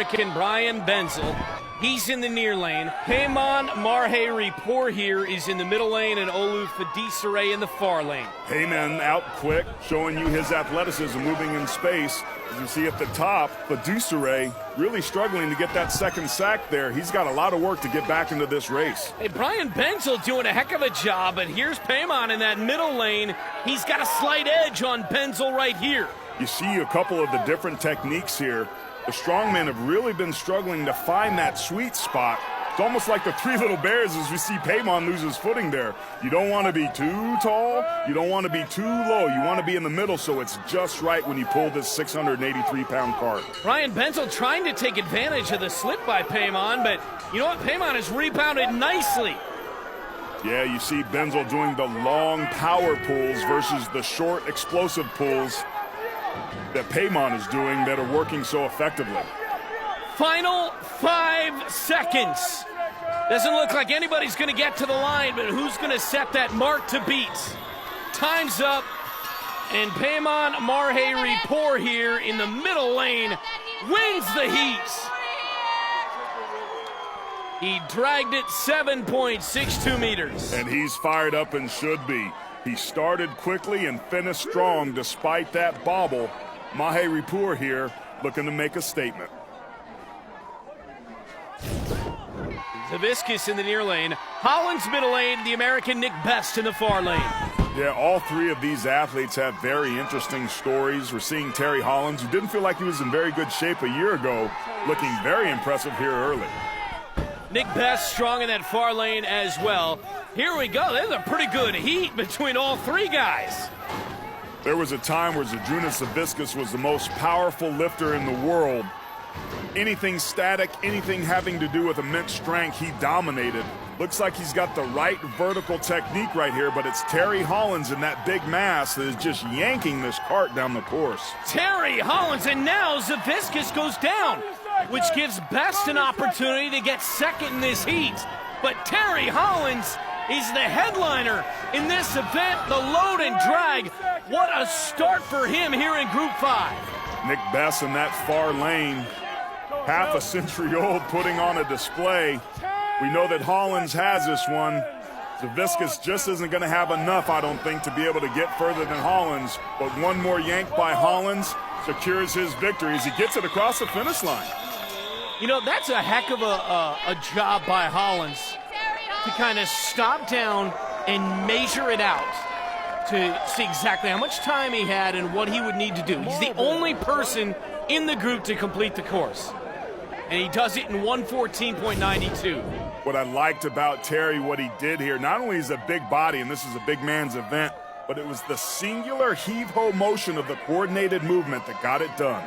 American Brian Benzel. He's in the near lane. Payman Marhe-Ripoor here is in the middle lane, and Olu Fadisare in the far lane. Payman out quick, showing you his athleticism moving in space. As you see at the top, Fadisare really struggling to get that second sack there. He's got a lot of work to get back into this race. Hey, Brian Benzel doing a heck of a job, but here's Payman in that middle lane. He's got a slight edge on Benzel right here. You see a couple of the different techniques here. The strongmen have really been struggling to find that sweet spot. It's almost like the three little bears as we see Payman lose his footing there. You don't want to be too tall. You don't want to be too low. You want to be in the middle so it's just right when you pull this 683-pound cart. Brian Benzel trying to take advantage of the slip by Payman, but you know what? Payman has rebounded nicely. Yeah, you see Benzel doing the long power pulls versus the short explosive pulls that Payman is doing that are working so effectively. Final 5 seconds. Doesn't look like anybody's going to get to the line, but who's going to set that mark to beat? Time's up, and Payman Marhe-Ripoor here in the middle lane wins the heat. He dragged it 7.62 meters. And he's fired up and should be. He started quickly and finished strong despite that bobble. Marhe-Ripoor here looking to make a statement. Zaviskus in the near lane. Hollins middle lane, the American Nick Best in the far lane. Yeah, all three of these athletes have very interesting stories. We're seeing Terry Hollins, who didn't feel like he was in very good shape a year ago, looking very impressive here early. Nick Best strong in that far lane as well. Here we go. There's a pretty good heat between all three guys. There was a time where Zydrunas Zaviskus was the most powerful lifter in the world. Anything static, anything having to do with immense strength, he dominated. Looks like he's got the right vertical technique right here, but it's Terry Hollins in that big mass that is just yanking this cart down the course. Terry Hollins, and now Zaviskus goes down, which gives Best an opportunity to get second in this heat. But Terry Hollins is the headliner in this event, the load and drag. What a start for him here in Group 5. Nick Best in that far lane, half a century old, putting on a display. We know that Hollins has this one. Zaviskus just isn't going to have enough, I don't think, to be able to get further than Hollins. But one more yank by Hollins secures his victory as he gets it across the finish line. You know, that's a heck of a job by Hollins to kind of stop down and measure it out to see exactly how much time he had and what he would need to do. He's the only person in the group to complete the course, and he does it in 1:14.92. What I liked about Terry, what he did here, not only is a big body, and this is a big man's event, but it was the singular heave-ho motion of the coordinated movement that got it done.